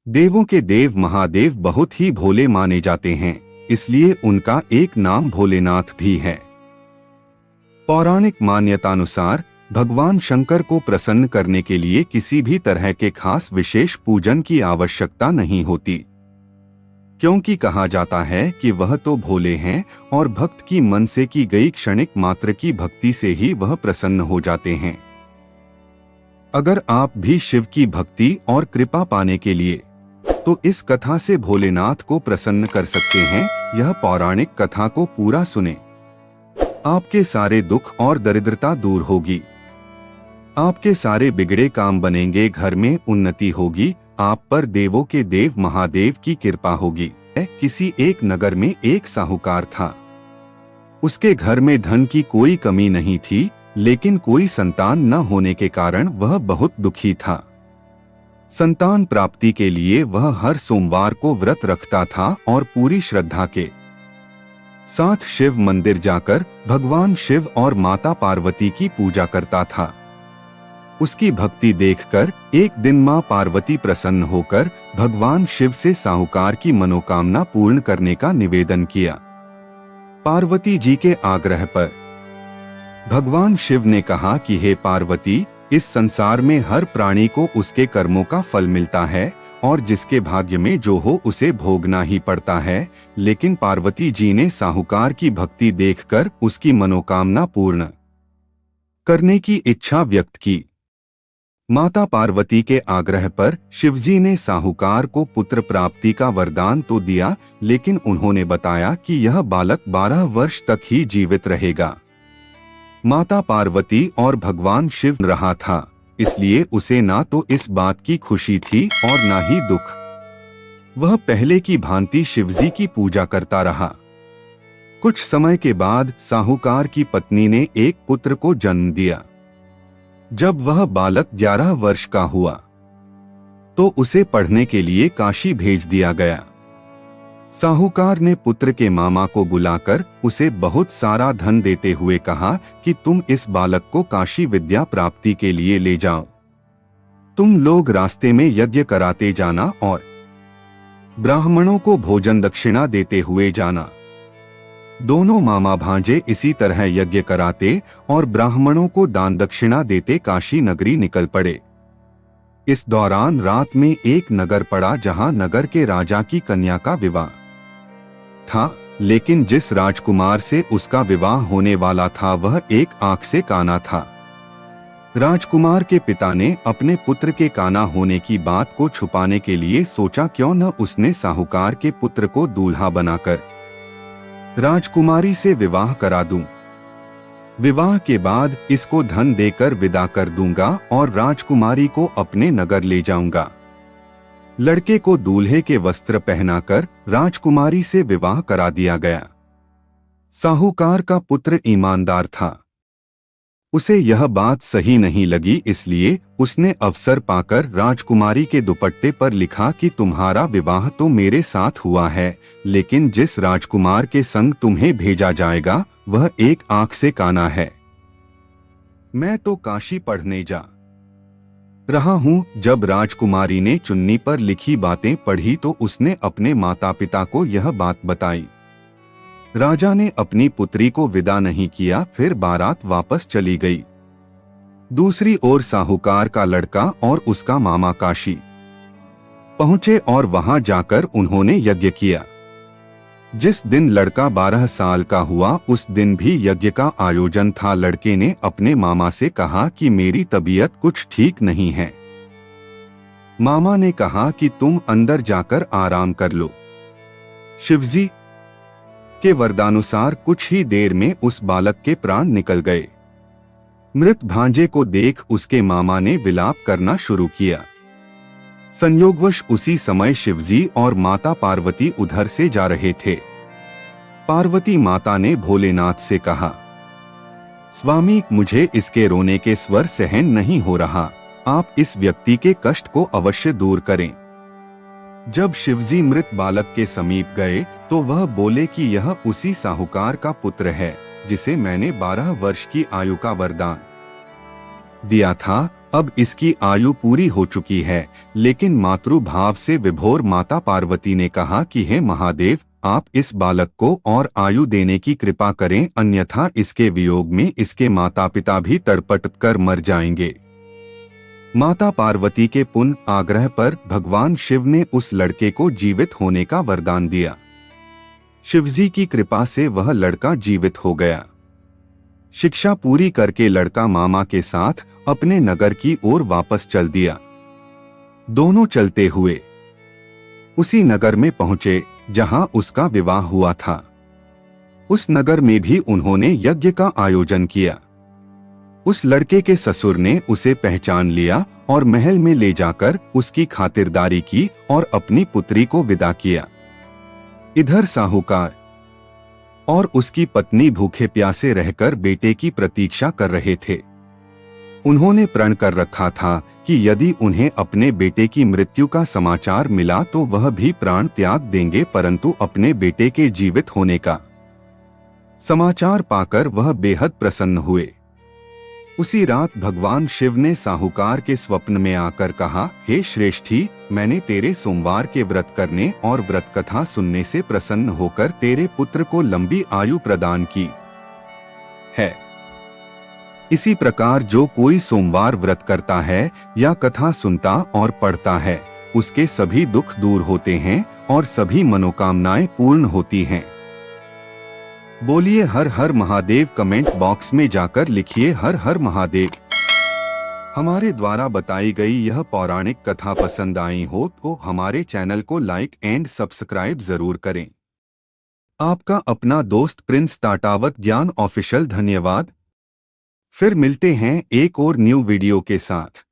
देवों के देव महादेव बहुत ही भोले माने जाते हैं, इसलिए उनका एक नाम भोलेनाथ भी है। पौराणिक मान्यतानुसार भगवान शंकर को प्रसन्न करने के लिए किसी भी तरह के खास विशेष पूजन की आवश्यकता नहीं होती, क्योंकि कहा जाता है कि वह तो भोले हैं और भक्त की मन से की गई क्षणिक मात्र की भक्ति से ही वह प्रसन्न हो जाते हैं। अगर आप भी शिव की भक्ति और कृपा पाने के लिए तो इस कथा से भोलेनाथ को प्रसन्न कर सकते हैं। यह पौराणिक कथा को पूरा सुने, आपके सारे दुख और दरिद्रता दूर होगी, आपके सारे बिगड़े काम बनेंगे, घर में उन्नति होगी, आप पर देवों के देव महादेव की कृपा होगी। किसी एक नगर में एक साहूकार था। उसके घर में धन की कोई कमी नहीं थी, लेकिन कोई संतान न होने के कारण वह बहुत दुखी था। संतान प्राप्ति के लिए वह हर सोमवार को व्रत रखता था और पूरी श्रद्धा के साथ शिव मंदिर जाकर भगवान शिव और माता पार्वती की पूजा करता था। उसकी भक्ति देखकर एक दिन मां पार्वती प्रसन्न होकर भगवान शिव से साहूकार की मनोकामना पूर्ण करने का निवेदन किया। पार्वती जी के आग्रह पर भगवान शिव ने कहा कि हे पार्वती, इस संसार में हर प्राणी को उसके कर्मों का फल मिलता है और जिसके भाग्य में जो हो उसे भोगना ही पड़ता है। लेकिन पार्वती जी ने साहूकार की भक्ति देखकर उसकी मनोकामना पूर्ण करने की इच्छा व्यक्त की। माता पार्वती के आग्रह पर शिवजी ने साहूकार को पुत्र प्राप्ति का वरदान तो दिया, लेकिन उन्होंने बताया कि यह बालक 12 वर्ष तक ही जीवित रहेगा। माता पार्वती और भगवान शिव रहा था, इसलिए उसे ना तो इस बात की खुशी थी और ना ही दुख। वह पहले की भांति शिवजी की पूजा करता रहा। कुछ समय के बाद साहूकार की पत्नी ने एक पुत्र को जन्म दिया। जब वह बालक 11 वर्ष का हुआ तो उसे पढ़ने के लिए काशी भेज दिया गया। साहूकार ने पुत्र के मामा को बुलाकर उसे बहुत सारा धन देते हुए कहा कि तुम इस बालक को काशी विद्या प्राप्ति के लिए ले जाओ। तुम लोग रास्ते में यज्ञ कराते जाना और ब्राह्मणों को भोजन दक्षिणा देते हुए जाना। दोनों मामा भांजे इसी तरह यज्ञ कराते और ब्राह्मणों को दान दक्षिणा देते काशी नगरी निकल पड़े। इस दौरान रात में एक नगर पड़ा जहां नगर के राजा की कन्या का विवाह था, लेकिन जिस राजकुमार से उसका विवाह होने वाला था वह एक आंख से काना था। राजकुमार के पिता ने अपने पुत्र के काना होने की बात को छुपाने के लिए सोचा क्यों न उसने साहूकार के पुत्र को दूल्हा बनाकर राजकुमारी से विवाह करा दूं। विवाह के बाद इसको धन देकर विदा कर दूंगा और राजकुमारी को अपने नगर ले जाऊंगा। लड़के को दूल्हे के वस्त्र पहनाकर राजकुमारी से विवाह करा दिया गया। साहूकार का पुत्र ईमानदार था, उसे यह बात सही नहीं लगी, इसलिए उसने अवसर पाकर राजकुमारी के दुपट्टे पर लिखा कि तुम्हारा विवाह तो मेरे साथ हुआ है, लेकिन जिस राजकुमार के संग तुम्हें भेजा जाएगा वह एक आंख से काना है। मैं तो काशी पढ़ने जा रहा हूं। जब राजकुमारी ने चुन्नी पर लिखी बातें पढ़ी तो उसने अपने माता पिता को यह बात बताई। राजा ने अपनी पुत्री को विदा नहीं किया, फिर बारात वापस चली गई। दूसरी ओर साहूकार का लड़का और उसका मामा काशी पहुंचे और वहां जाकर उन्होंने यज्ञ किया। जिस दिन लड़का 12 साल का हुआ उस दिन भी यज्ञ का आयोजन था। लड़के ने अपने मामा से कहा कि मेरी तबीयत कुछ ठीक नहीं है। मामा ने कहा कि तुम अंदर जाकर आराम कर लो। शिवजी के वरदानुसार कुछ ही देर में उस बालक के प्राण निकल गए। मृत भांजे को देख उसके मामा ने विलाप करना शुरू किया। संयोगवश उसी समय शिवजी और माता पार्वती उधर से जा रहे थे। पार्वती माता ने भोलेनाथ से कहा, स्वामी, मुझे इसके रोने के स्वर सहन नहीं हो रहा, आप इस व्यक्ति के कष्ट को अवश्य दूर करें। जब शिवजी मृत बालक के समीप गए तो वह बोले कि यह उसी साहूकार का पुत्र है जिसे मैंने 12 वर्ष की आयु का वरदान दिया था। अब इसकी आयु पूरी हो चुकी है, लेकिन मातृभाव से विभोर माता पार्वती ने कहा कि हे महादेव, आप इस बालक को और आयु देने की कृपा करें, अन्यथा इसके वियोग में इसके माता पिता भी तड़पट कर मर जाएंगे। माता पार्वती के पुनः आग्रह पर भगवान शिव ने उस लड़के को जीवित होने का वरदान दिया। शिवजी की कृपा से वह लड़का जीवित हो गया। शिक्षा पूरी करके लड़का मामा के साथ अपने नगर की ओर वापस चल दिया। दोनों चलते हुए उसी नगर में पहुंचे जहां उसका विवाह हुआ था। उस नगर में भी उन्होंने यज्ञ का आयोजन किया। उस लड़के के ससुर ने उसे पहचान लिया और महल में ले जाकर उसकी खातिरदारी की और अपनी पुत्री को विदा किया। इधर साहूकार और उसकी पत्नी भूखे प्यासे रहकर बेटे की प्रतीक्षा कर रहे थे। उन्होंने प्रण कर रखा था कि यदि उन्हें अपने बेटे की मृत्यु का समाचार मिला तो वह भी प्राण त्याग देंगे, परंतु अपने बेटे के जीवित होने का समाचार पाकर वह बेहद प्रसन्न हुए। उसी रात भगवान शिव ने साहूकार के स्वप्न में आकर कहा, हे श्रेष्ठी, मैंने तेरे सोमवार के व्रत करने और व्रत कथा सुनने से प्रसन्न होकर तेरे पुत्र को लंबी आयु प्रदान की है। इसी प्रकार जो कोई सोमवार व्रत करता है या कथा सुनता और पढ़ता है, उसके सभी दुख दूर होते हैं और सभी मनोकामनाएं पूर्ण होती हैं। बोलिए हर हर महादेव। कमेंट बॉक्स में जाकर लिखिए हर हर महादेव। हमारे द्वारा बताई गई यह पौराणिक कथा पसंद आई हो तो हमारे चैनल को लाइक एंड सब्सक्राइब जरूर करें। आपका अपना दोस्त प्रिंस टाटावत ज्ञान ऑफिशियल। धन्यवाद। फिर मिलते हैं एक और न्यू वीडियो के साथ।